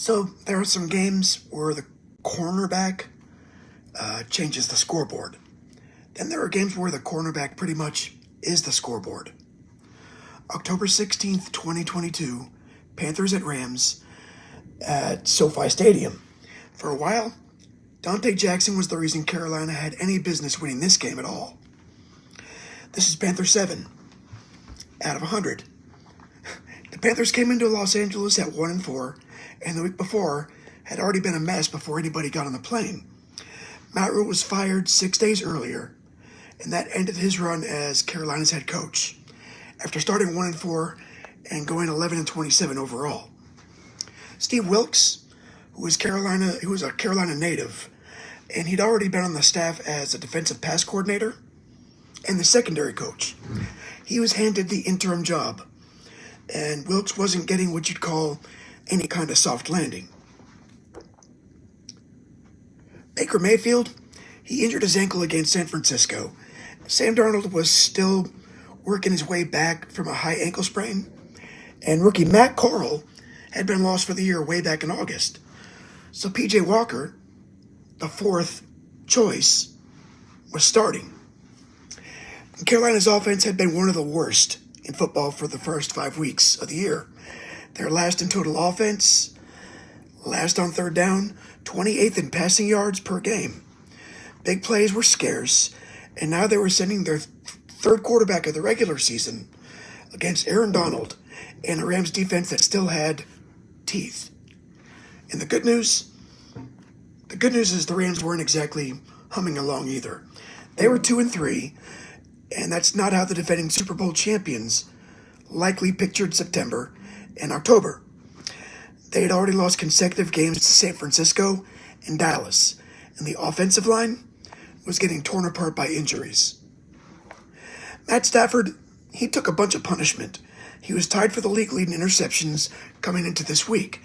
So there are some games where the cornerback changes the scoreboard. Then there are games where the cornerback pretty much is the scoreboard. October 16th, 2022, Panthers at Rams at SoFi Stadium. For a while, Donte Jackson was the reason Carolina had any business winning this game at all. This is Panther 7 out of 100. The Panthers came into Los Angeles at 1-4, and the week before had already been a mess before anybody got on the plane. Matt Rhule was fired 6 days earlier, and that ended his run as Carolina's head coach, after starting 1-4 and going 11-27 overall. Steve Wilks, who was a Carolina native, and he'd already been on the staff as a defensive pass coordinator and the secondary coach. He was handed the interim job, and Wilks wasn't getting what you'd call any kind of soft landing. Baker Mayfield, he injured his ankle against San Francisco. Sam Darnold was still working his way back from a high ankle sprain, and rookie Matt Corral had been lost for the year way back in August. So P.J. Walker, the fourth choice, was starting. Carolina's offense had been one of the worst in football for the first 5 weeks of the year. They're last in total offense, last on third down, 28th in passing yards per game. Big plays were scarce, and now they were sending their third quarterback of the regular season against Aaron Donald and a Rams defense that still had teeth. And the good news is the Rams weren't exactly humming along either. They were 2-3, and that's not how the defending Super Bowl champions likely pictured September and October. They had already lost consecutive games to San Francisco and Dallas, and the offensive line was getting torn apart by injuries. Matt Stafford, he took a bunch of punishment. He was tied for the league lead in interceptions coming into this week,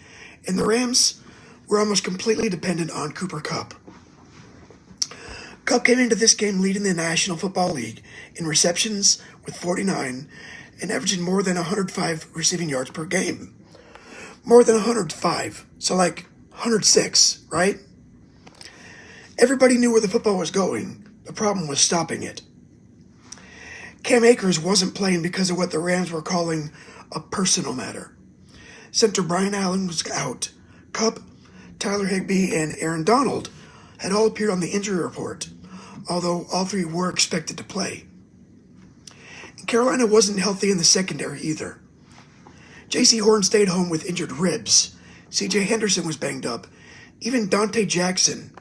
and the Rams were almost completely dependent on Cooper Kupp. Kupp came into this game leading the National Football League in receptions with 49 and averaging more than 105 receiving yards per game. More than 105, so like 106, right? Everybody knew where the football was going. The problem was stopping it. Cam Akers wasn't playing because of what the Rams were calling a personal matter. Center Brian Allen was out. Kupp, Tyler Higbee, and Aaron Donald had all appeared on the injury report, although all three were expected to play. And Carolina wasn't healthy in the secondary either. J.C. Horn stayed home with injured ribs. C.J. Henderson was banged up. Even Donte Jackson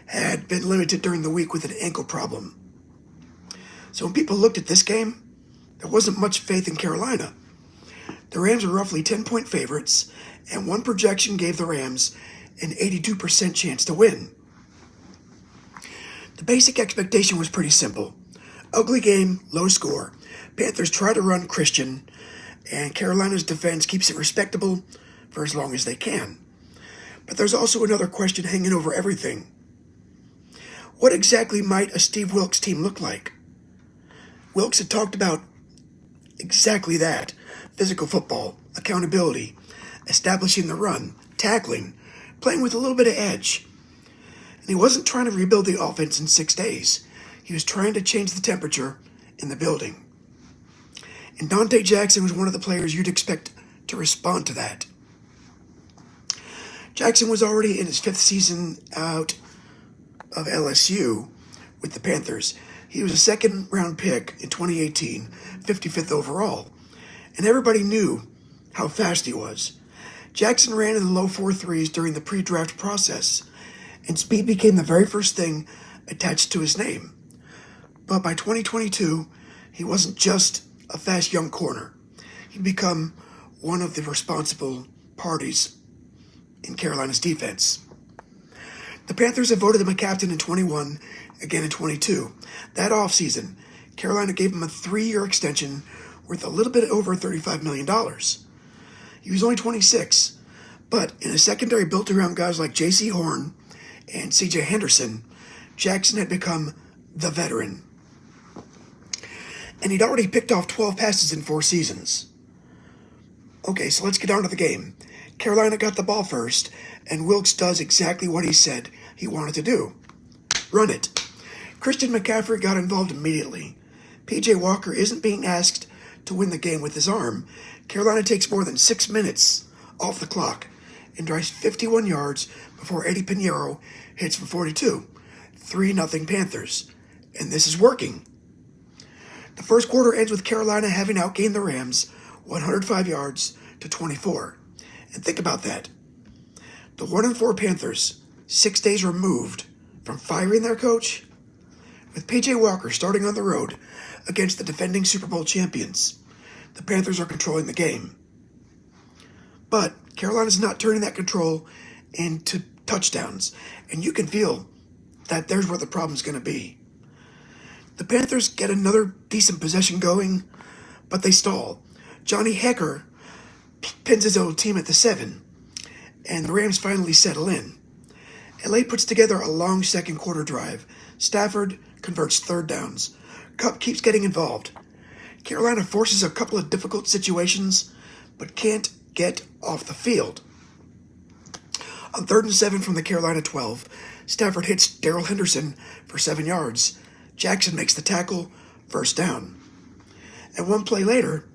had been limited during the week with an ankle problem. So when people looked at this game, there wasn't much faith in Carolina. The Rams were roughly 10-point favorites, and one projection gave the Rams an 82% chance to win. The basic expectation was pretty simple. Ugly game, low score. Panthers try to run Christian, and Carolina's defense keeps it respectable for as long as they can. But there's also another question hanging over everything. What exactly might a Steve Wilks team look like? Wilks had talked about exactly that: physical football, accountability, establishing the run, tackling, playing with a little bit of edge. And he wasn't trying to rebuild the offense in 6 days. He was trying to change the temperature in the building. And Donte Jackson was one of the players you'd expect to respond to that. Jackson was already in his 5th season out of LSU with the Panthers. He was a second-round pick in 2018, 55th overall, and everybody knew how fast he was. Jackson ran in the low 4.3s during the pre-draft process, and speed became the very first thing attached to his name. But by 2022, he wasn't just a fast young corner. He'd become one of the responsible parties in Carolina's defense. The Panthers have voted him a captain in 21, again in 22. That offseason, Carolina gave him a 3-year extension worth a little bit over $35 million. He was only 26, but in a secondary built around guys like J.C. Horn and C.J. Henderson, Jackson had become the veteran. And he'd already picked off 12 passes in 4 seasons. Okay, so let's get on to the game. Carolina got the ball first, and Wilkes does exactly what he said he wanted to do. Run it. Christian McCaffrey got involved immediately. P.J. Walker isn't being asked to win the game with his arm. Carolina takes more than 6 minutes off the clock and drives 51 yards before Eddie Pinheiro hits for 42. 3-0 Panthers. And this is working. The first quarter ends with Carolina having outgained the Rams 105 yards to 24. And think about that. The 1-4 Panthers, 6 days removed from firing their coach, with P.J. Walker starting on the road against the defending Super Bowl champions. The Panthers are controlling the game. But Carolina's not turning that control into touchdowns, and you can feel that there's where the problem's going to be. The Panthers get another decent possession going, but they stall. Johnny Hekker pins his old team at the 7, and the Rams finally settle in. LA puts together a long second quarter drive. Stafford converts third downs. Kupp keeps getting involved. Carolina forces a couple of difficult situations, but can't get off the field. On 3rd and 7 from the Carolina 12, Stafford hits Darrell Henderson for 7 yards. Jackson makes the tackle, first down. And one play later,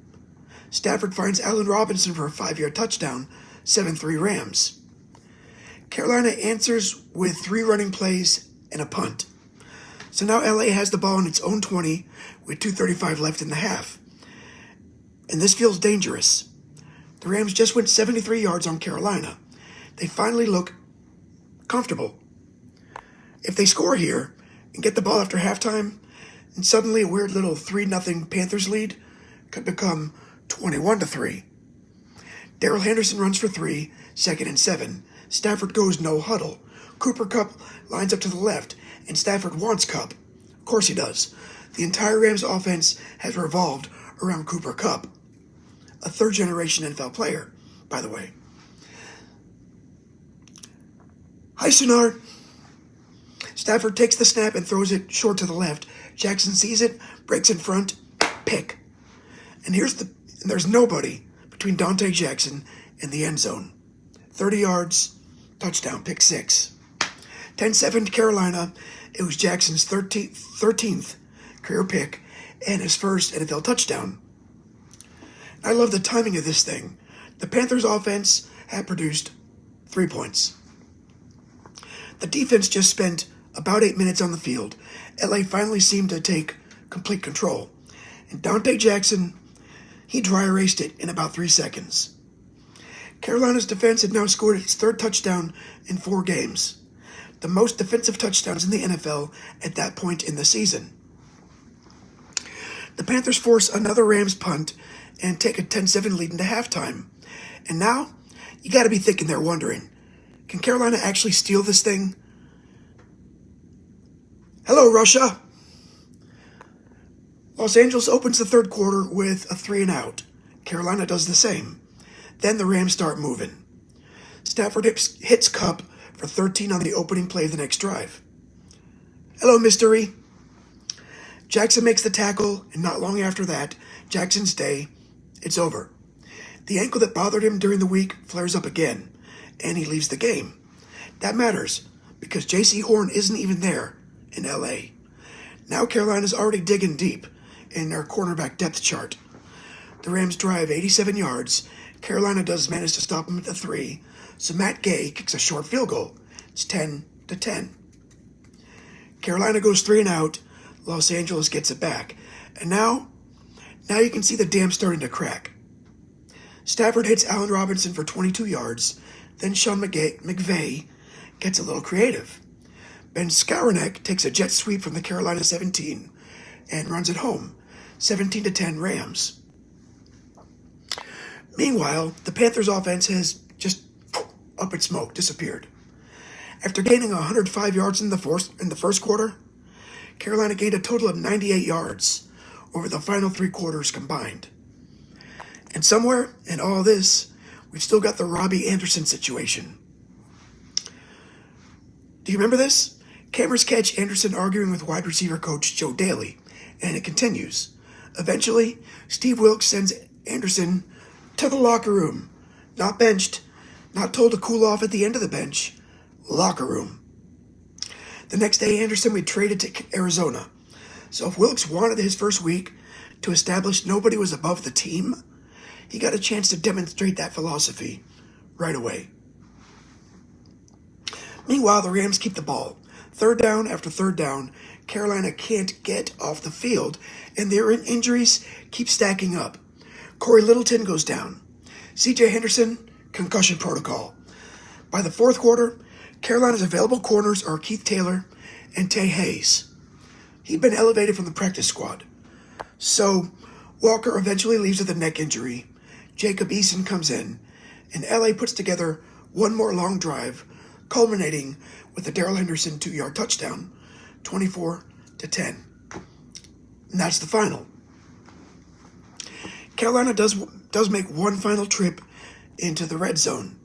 Stafford finds Allen Robinson for a 5-yard touchdown, 7-3 Rams. Carolina answers with 3 running plays and a punt. So now LA has the ball in its own 20 with 2:35 left in the half. And this feels dangerous. The Rams just went 73 yards on Carolina. They finally look comfortable. If they score here and get the ball after halftime, and suddenly a weird little 3-0 Panthers lead could become 21-3. Darrell Henderson runs for 3, 2nd and 7. Stafford goes no huddle. Cooper Kupp lines up to the left, and Stafford wants Kupp. Of course he does. The entire Rams offense has revolved around Cooper Kupp, a third-generation NFL player, by the way. Hi, Sunard. Stafford takes the snap and throws it short to the left. Jackson sees it, breaks in front, pick. And there's nobody between Donte Jackson and the end zone. 30 yards, touchdown, pick 6. 10-7 Carolina. It was Jackson's 13th career pick and his first NFL touchdown. I love the timing of this thing. The Panthers' offense had produced 3 points. The defense just spent about 8 minutes on the field. LA finally seemed to take complete control. And Donte Jackson, he dry erased it in about 3 seconds. Carolina's defense had now scored its 3rd touchdown in 4 games, the most defensive touchdowns in the NFL at that point in the season. The Panthers force another Rams punt and take a 10-7 lead into halftime. And now, you got to be thinking they're wondering, can Carolina actually steal this thing? Hello, Russia. Los Angeles opens the 3rd quarter with a 3-and-out. Carolina does the same. Then the Rams start moving. Stafford hits Kupp for 13 on the opening play of the next drive. Hello, mystery. Jackson makes the tackle, and not long after that, Jackson's day, it's over. The ankle that bothered him during the week flares up again, and he leaves the game. That matters, because J.C. Horn isn't even there in L.A. Now Carolina's already digging deep in their cornerback depth chart. The Rams drive 87 yards. Carolina does manage to stop them at the 3, so Matt Gay kicks a short field goal. It's 10-10. Carolina goes 3-and-out. Los Angeles gets it back. And now you can see the dam starting to crack. Stafford hits Allen Robinson for 22 yards. Then Sean McVay gets a little creative. Ben Skowronek takes a jet sweep from the Carolina 17 and runs it home. 17-10 Rams. Meanwhile, the Panthers' offense has just up in smoke, disappeared. After gaining 105 yards in the first quarter, Carolina gained a total of 98 yards over the final 3 quarters combined. And somewhere in all this, we've still got the Robbie Anderson situation. Do you remember this? Cameras catch Anderson arguing with wide receiver coach Joe Daly, and it continues. Eventually, Steve Wilkes sends Anderson to the locker room, not benched, Not told to cool off at the end of the bench. Locker room. The next day, Anderson would be traded to Arizona. So if Wilkes wanted his first week to establish nobody was above the team, he got a chance to demonstrate that philosophy right away. Meanwhile, the Rams keep the ball. Third down after third down, Carolina can't get off the field, and their injuries keep stacking up. Corey Littleton goes down. C.J. Henderson, concussion protocol. By the fourth quarter, Carolina's available corners are Keith Taylor and Tay Hayes. He'd been elevated from the practice squad. So, Walker eventually leaves with a neck injury. Jacob Eason comes in, and LA puts together one more long drive, culminating with a Darrell Henderson 2-yard touchdown, 24-10. And that's the final. Carolina does make one final trip into the red zone.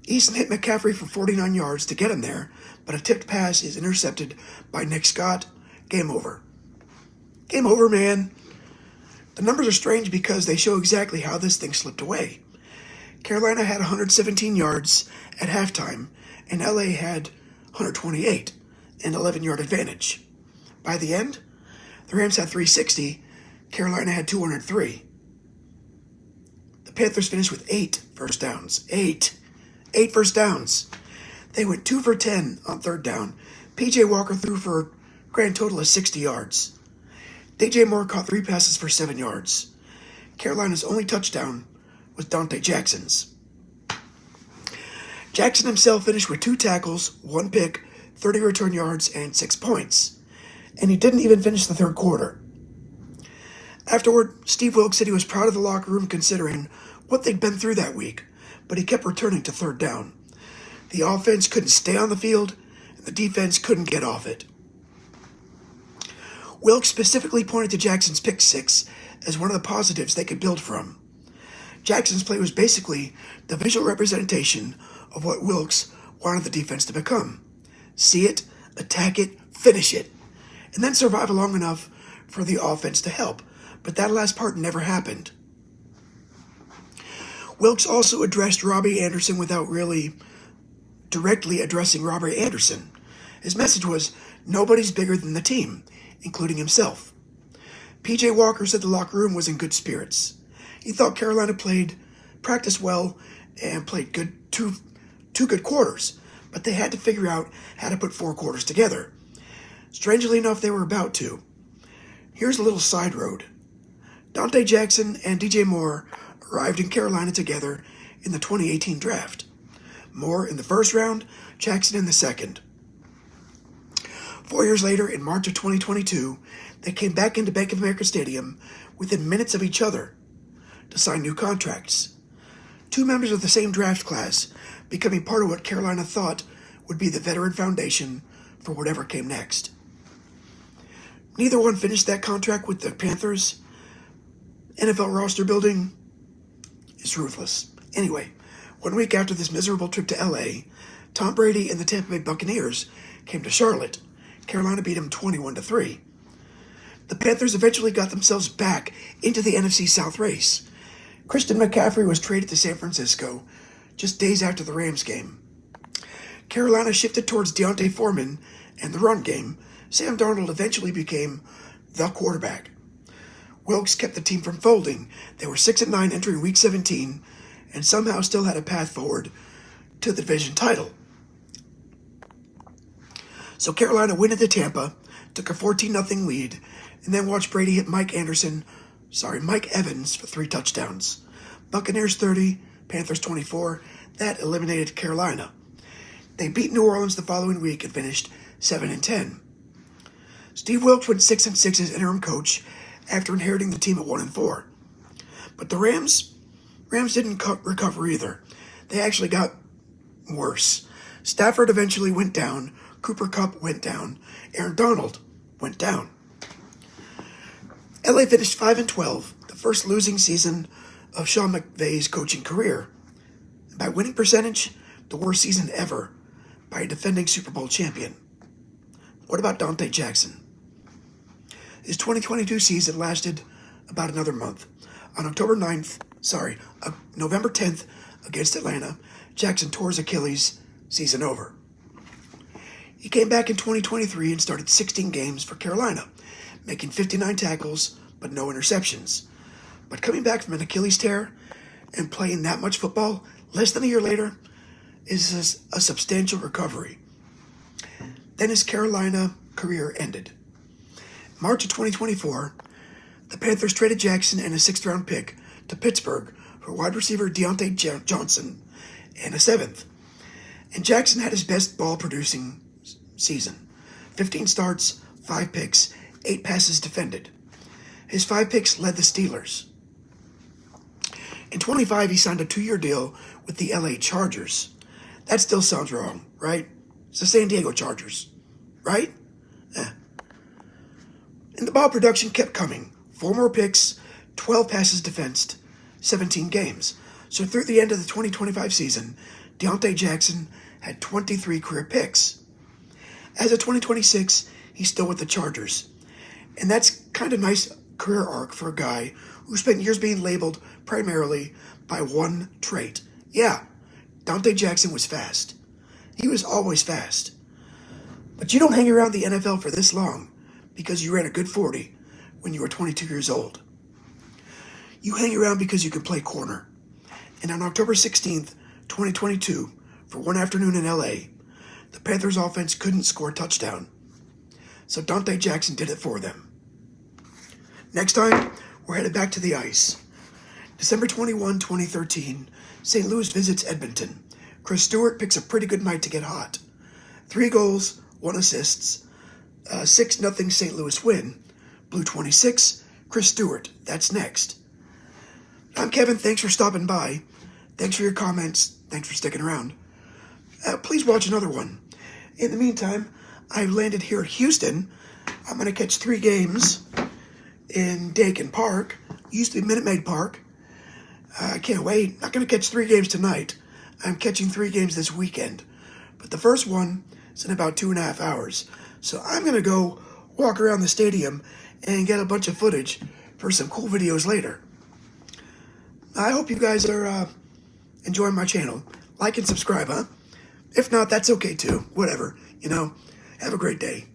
Eason hit McCaffrey for 49 yards to get him there, but a tipped pass is intercepted by Nick Scott. Game over. Game over, man. The numbers are strange because they show exactly how this thing slipped away. Carolina had 117 yards at halftime, and LA had 128, an 11-yard advantage. By the end, the Rams had 360, Carolina had 203. The Panthers finished with 8 first downs. 8 first downs. They went 2 for 10 on third down. P.J. Walker threw for a grand total of 60 yards. DJ Moore caught 3 passes for 7 yards. Carolina's only touchdown was Donte Jackson's. Jackson himself finished with 2 tackles, 1 pick, 30 return yards, and 6 points. And he didn't even finish the third quarter. Afterward, Steve Wilkes said he was proud of the locker room considering what they'd been through that week, but he kept returning to third down. The offense couldn't stay on the field, and the defense couldn't get off it. Wilkes specifically pointed to Jackson's pick 6 as one of the positives they could build from. Jackson's play was basically the visual representation of what Wilkes wanted the defense to become. See it, attack it, finish it, and then survive long enough for the offense to help. But that last part never happened. Wilkes also addressed Robbie Anderson without really directly addressing Robbie Anderson. His message was, nobody's bigger than the team, including himself. P.J. Walker said the locker room was in good spirits. He thought Carolina practiced well, and played two good quarters, but they had to figure out how to put 4 quarters together. Strangely enough, they were about to. Here's a little side road. Donte Jackson and DJ Moore arrived in Carolina together in the 2018 draft. Moore in the first round, Jackson in the second. 4 years later, in March of 2022, they came back into Bank of America Stadium within minutes of each other to sign new contracts. 2 members of the same draft class becoming part of what Carolina thought would be the veteran foundation for whatever came next. Neither one finished that contract with the Panthers. NFL roster building is ruthless. Anyway, 1 week after this miserable trip to LA, Tom Brady and the Tampa Bay Buccaneers came to Charlotte. Carolina beat them 21-3. The Panthers eventually got themselves back into the NFC South race. Christian McCaffrey was traded to San Francisco just days after the Rams game. Carolina shifted towards Deontay Foreman and the run game. Sam Darnold eventually became the quarterback. Wilkes kept the team from folding. They were 6-9 entering Week 17 and somehow still had a path forward to the division title. So Carolina went into Tampa, took a 14-0 lead, and then watched Brady hit Mike Evans for 3 touchdowns. Buccaneers 30, Panthers 24. That eliminated Carolina. They beat New Orleans the following week and finished 7-10. Steve Wilkes went 6-6 as interim coach after inheriting the team at 1-4. But the Rams didn't recover either. They actually got worse. Stafford eventually went down. Cooper Kupp went down. Aaron Donald went down. LA finished 5-12, the first losing season of Sean McVay's coaching career. And by winning percentage, the worst season ever by a defending Super Bowl champion. What about Donte Jackson? His 2022 season lasted about another month. On November 10th against Atlanta, Jackson tore his Achilles, season over. He came back in 2023 and started 16 games for Carolina, making 59 tackles but no interceptions. But coming back from an Achilles tear and playing that much football less than a year later is a substantial recovery. Then his Carolina career ended. March of 2024, the Panthers traded Jackson and a 6th-round pick to Pittsburgh for wide receiver Donte Jackson and a 7th. And Jackson had his best ball-producing season. 15 starts, 5 picks, 8 passes defended. His 5 picks led the Steelers. In 25, he signed a 2-year deal with the LA Chargers. That still sounds wrong, right? It's the San Diego Chargers, right? And the ball production kept coming. 4 more picks, 12 passes defensed, 17 games. So through the end of the 2025 season, Donte Jackson had 23 career picks. As of 2026, he's still with the Chargers. And that's kind of nice career arc for a guy who spent years being labeled primarily by one trait. Yeah, Donte Jackson was fast. He was always fast. But you don't hang around the NFL for this long because you ran a good 40 when you were 22 years old. You hang around because you can play corner. And on October 16th, 2022, for one afternoon in LA, the Panthers offense couldn't score a touchdown. So Donte Jackson did it for them. Next time, we're headed back to the ice. December 21, 2013, St. Louis visits Edmonton. Chris Stewart picks a pretty good night to get hot. 3 goals, 1 assist, 6-0 St. Louis win. Blue 26, Chris Stewart. That's next. I'm Kevin. Thanks for stopping by. Thanks for your comments. Thanks for sticking around. Please watch another one. In the meantime, I've landed here at Houston. I'm going to catch 3 games in Dakin Park. Used to be Minute Maid Park. I can't wait. Not going to catch 3 games tonight. I'm catching 3 games this weekend. But the first one is in about 2.5 hours. So I'm going to go walk around the stadium and get a bunch of footage for some cool videos later. I hope you guys are enjoying my channel. Like and subscribe, huh? If not, that's okay too. Whatever. Have a great day.